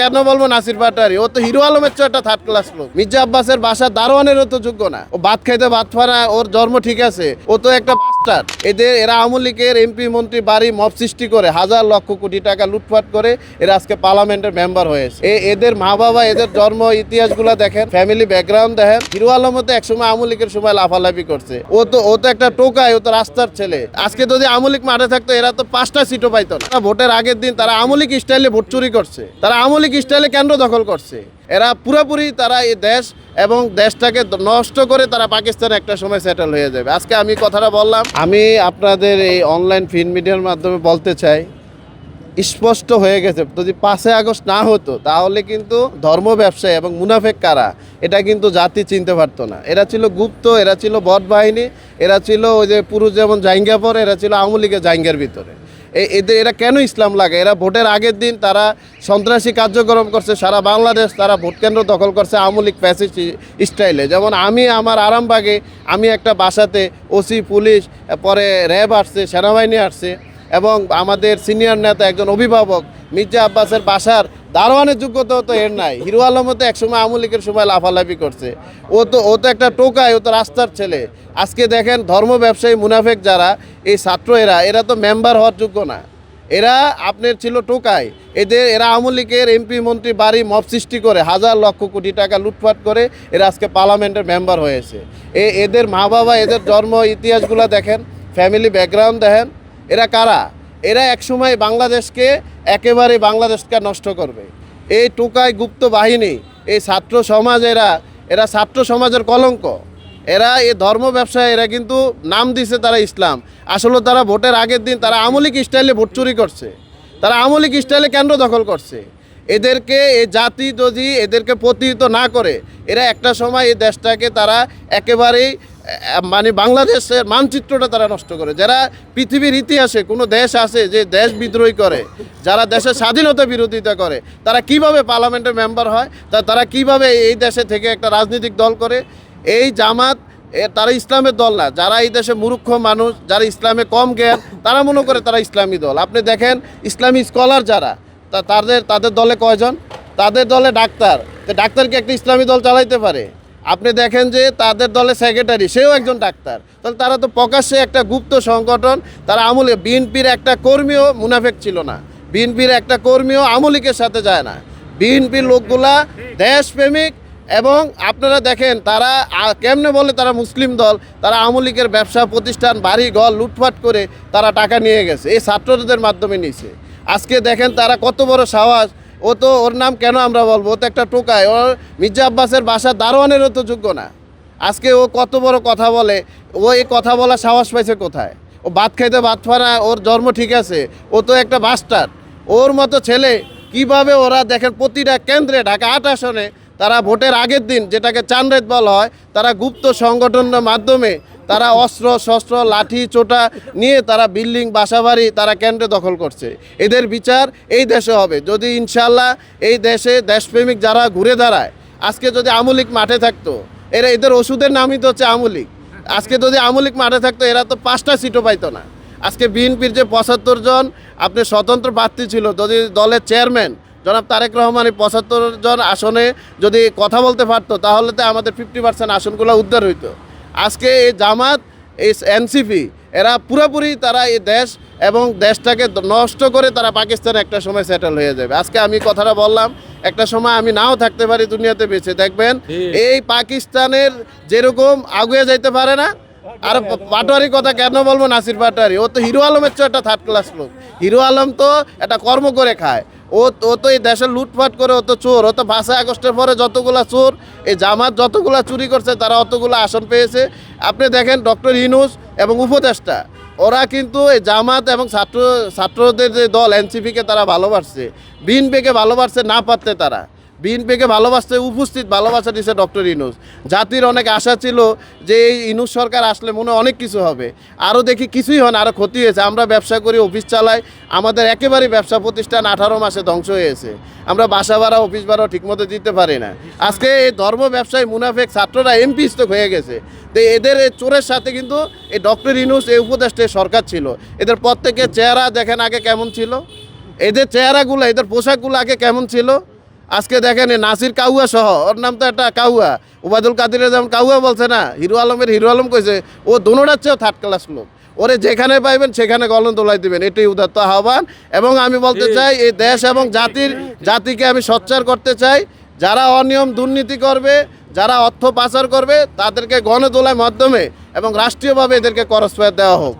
কেন বলবো নাসির পাটারি? ও তো হিরো আলমের চেয়ে একটা থার্ড ক্লাস লোক। মির্জা আব্বাসের বাসা দারোয়ানেরও তো যোগ্য না। ও ভাত খাইতে ভাত ফানা, ওর জন্ম ঠিক আছে, ও তো একটা বাস্টার। এরা আওয়ামী লীগের এমপি মন্ত্রী বাড়ি মব সৃষ্টি করে হাজার লক্ষ কোটি টাকা লুটপাট করে এরা আজকে পার্লামেন্টের মেম্বার হয়েছে। এদের মা বাবা, এদের জন্ম ইতিহাসগুলো দেখেন, ফ্যামিলি ব্যাকগ্রাউন্ড দেখেন। হিরো আলম তো একসময় আওয়ামী লীগের সময় লাফালাফি করছে। ও তো একটা টোকায়, ও তো রাস্তার ছেলে। আজকে যদি আওয়ামী লীগ মাঠে থাকতো এরা তো 5টা সিটও পাইতো না। ভোটের আগের দিন তারা আওয়ামী লীগ স্টাইলে ভোট চুরি করছে, তারা আওয়ামী লীগ স্টাইলে কেন্দ্র দখল করছে। এরা পুরোপুরি তারা এই দেশ এবং দেশটাকে নষ্ট করে তারা পাকিস্তানে একটা সময় সেটেল হয়ে যাবে। আজকে আমি কথাটা বললাম, আমি আপনাদের এই অনলাইন প্রিন্ট মিডিয়ার মাধ্যমে বলতে চাই, স্পষ্ট হয়ে গেছে যদি 5 আগস্ট না হতো তাহলে কিন্তু ধর্ম ব্যবসায়ী এবং মুনাফেক কারা এটা কিন্তু জাতি চিনতে পারতো না। এরা ছিল গুপ্ত, এরা ছিল বট বাহিনী, এরা ছিল ওই যে পুরুষ যেমন জাইঙ্গা পরে, এরা ছিল আওয়ামী লীগের জাইঙ্গার ভিতরে। এরা কেন ইসলাম লাগে? এরা ভোটের আগের দিন তারা সন্ত্রাসী কার্যক্রম করছে সারা বাংলাদেশ, তারা ভোট কেন্দ্র দখল করছে আওয়ামী লীগ ফ্যাসিস্ট স্টাইলে। যেমন আমি আমার আরামবাগে আমি একটা বাসাতে ওসি, পুলিশ, পরে র্যাব আসছে, সেনাবাহিনী আসছে এবং আমাদের সিনিয়র নেতা একজন অভিভাবক মির্জা আব্বাসের বাসার দারোয়ানের যোগ্যতা তো এর নাই। হিরো আলম তো একসময় আওয়ামী লীগের সময় লাফালাফি করছে। ও তো একটা টোকায়, ও তো রাস্তার ছেলে। আজকে দেখেন ধর্ম ব্যবসায়ী মুনাফেক যারা এই ছাত্র এরা তো মেম্বার হওয়ার যোগ্য না। এরা আপনার ছিল টোকায়। এরা আওয়ামী লীগের এমপি মন্ত্রী বাড়ি মব সৃষ্টি করে হাজার লক্ষ কোটি টাকা লুটপাট করে এরা আজকে পার্লামেন্টের মেম্বার হয়েছে। এদের মা বাবা, এদের জন্ম ইতিহাসগুলো দেখেন, ফ্যামিলি ব্যাকগ্রাউন্ড দেখেন। এরা কারা? এরা একসময় বাংলাদেশকে একেবারে বাংলাদেশকে নষ্ট করবে। এই টোকায় গুপ্ত বাহিনী, এই ছাত্র সমাজ, এরা ছাত্র সমাজের কলঙ্ক। এরা এই ধর্ম ব্যবসায় এরা কিন্তু নাম দিছে তারা ইসলাম, আসলে তারা ভোটের আগের দিন তারা আওয়ামী লীগ স্টাইলে ভোট চুরি করছে, তারা আওয়ামী লীগ স্টাইলে কেন্দ্র দখল করছে। এদেরকে এই জাতি যদি এদেরকে প্রতিহত না করে, এরা একটা সময় এই দেশটাকে তারা একেবারেই মানে বাংলাদেশের মানচিত্রটা তারা নষ্ট করে। যারা পৃথিবীর ইতিহাসে কোনো দেশ আছে যে দেশ বিদ্রোহী করে, যারা দেশের স্বাধীনতা বিরোধিতা করে, তারা কিভাবে পার্লামেন্টের মেম্বার হয়, তারা কিভাবে এই দেশে থেকে একটা রাজনৈতিক দল করে। এই জামাত তারা ইসলামের দল না। যারা এই দেশে মূর্খ মানুষ, যারা ইসলামে কম জ্ঞান, তারা মনে করে তারা ইসলামী দল। আপনি দেখেন ইসলামী স্কলার যারা, তাদের দলে কয়জন? তাদের দলে ডাক্তার। ডাক্তার কি একটা ইসলামী দল চালাইতে পারে? আপনি দেখেন যে তাদের দলে সেক্রেটারি, সেও একজন ডাক্তার। তাহলে তারা তো প্রকাশ্যে একটা গুপ্ত সংগঠন। তারা আমলে বিএনপির একটা কর্মীও মুনাফেক ছিল না, বিএনপির একটা কর্মীও আওয়ামী লীগের সাথে যায় না। বিএনপির লোকগুলা দেশপ্রেমিক। এবং আপনারা দেখেন তারা কেমনে বলে তারা মুসলিম দল, তারা আওয়ামী লীগের ব্যবসা প্রতিষ্ঠান বাড়ি ঘর লুটপাট করে তারা টাকা নিয়ে গেছে, এই ছাত্রদের মাধ্যমে নিয়েছে। আজকে দেখেন তারা কত বড় সাহস। ওর নাম কেন আমরা বলবো? ও তো একটা টোকায়। ওর মির্জা আব্বাসের বাসা দারোয়ানেরও তো যোগ্য না। আজকে ও কত বড় কথা বলে, ও এই কথা বলার সাহস পাইছে কোথায়? ও ভাত খাইতে ভাত ফানা, ওর জন্ম ঠিক আছে, ও তো একটা বাস্টার। ওর মতো ছেলে কিভাবে ওরা দেখেন প্রতিটা কেন্দ্রে ঢাকা 8 আসনে তারা ভোটের আগের দিন, যেটাকে চানরেত বলা হয়, তারা গুপ্ত সংগঠনের মাধ্যমে তারা অস্ত্র শস্ত্র লাঠি চোটা নিয়ে তারা বিল্ডিং বাসাবাড়ি তারা কেন্দ্রে দখল করছে। এদের বিচার এই দেশে হবে যদি ইনশাল্লাহ এই দেশে দেশপ্রেমিক যারা ঘুরে দাঁড়ায়। আজকে যদি আওয়ামী লীগ মাঠে থাকতো, এদের ওষুধের নামই তো হচ্ছে আওয়ামী লীগ। আজকে যদি আওয়ামী লীগ মাঠে থাকতো এরা তো 5টা সিটও পাইতো না। আজকে বিএনপির যে 75 জন আপনি স্বতন্ত্র প্রার্থী ছিল, যদি দলের চেয়ারম্যান জনাব তারেক রহমান 75 জন আসনে যদি কথা বলতে পারতো তাহলে তো আমাদের 50% আসনগুলো উদ্ধার হইতো। আজকে এই জামাত, এই এনসিপি, এরা পুরোপুরি তারা এই দেশ এবং দেশটাকে নষ্ট করে তারা পাকিস্তানে একটা সময় সেটেল হয়ে যাবে। আজকে আমি কথাটা বললাম, একটা সময় আমি নাও থাকতে পারি দুনিয়াতে বেঁচে, দেখবেন এই পাকিস্তানের যেরকম আগুয়ে যাইতে পারে না। আর পাটোয়ারি কথা কেন বলবো নাসির পাটোয়ারি? ও তো হিরো আলমের চেয়ে একটা থার্ড ক্লাস লোক। হিরো আলম তো একটা কর্ম করে খায়। ও তো এই দেশের লুটপাট করে, ও তো চোর। ও তো 5 আগস্টের পরে যতগুলা চোর, এই জামাত যতগুলা চুরি করছে তারা অতগুলো আসন পেয়েছে। আপনি দেখেন ডক্টর ইউনূস এবং উপদেষ্টা, ওরা কিন্তু এই জামাত এবং ছাত্রদের যে দল এনসিপিকে তারা ভালোবাসছে, বিএনপিকে ভালোবাসছে না পারতে তারা। বিএনপিকে ভালোবাসতে উপস্থিত ভালোবাসা দিচ্ছে ডক্টর ইউনূস। জাতির অনেক আশা ছিল যে এই ইউনূস সরকার আসলে মনে অনেক কিছু হবে, আরও দেখি কিছুই হয় না, আরও ক্ষতি হয়েছে। আমরা ব্যবসা করি, অফিস চালাই, আমাদের একেবারেই ব্যবসা প্রতিষ্ঠান 18 মাসে ধ্বংস হয়েছে। আমরা বাসা ভাড়া অফিস ভাড়াও ঠিকমতো দিতে পারি না। আজকে এই ধর্ম ব্যবসায়ী মুনাফেক ছাত্ররা এমপি স্তক হয়ে গেছে। তো এদের এই চোরের সাথে কিন্তু এই ডক্টর ইউনূস এই উপদেষ্টা সরকার ছিল। এদের প্রত্যেকের চেহারা দেখেন আগে কেমন ছিল, এদের চেহারাগুলো, এদের পোশাকগুলো আগে কেমন ছিল। আজকে দেখেন এই নাসির কাউয়া সহ, ওর নাম তো একটা কাউয়া, ওবায়দুল কাদিরের যেমন কাউয়া বলছে না, হিরো আলমের হিরো আলম কইছে, ও দোনোটার চেয়েও থার্ড ক্লাস লোক। ওরে যেখানে পাইবেন সেখানে গলন দোলাই দিবেন, এটাই উদাত্ত আহ্বান। এবং আমি বলতে চাই এই দেশ এবং জাতিকে আমি সোচ্চার করতে চাই, যারা অনিয়ম দুর্নীতি করবে, যারা অর্থ পাচার করবে, তাদেরকে গণদোলার মাধ্যমে এবং রাষ্ট্রীয়ভাবে এদেরকে করস ফায়ার দেওয়া হোক।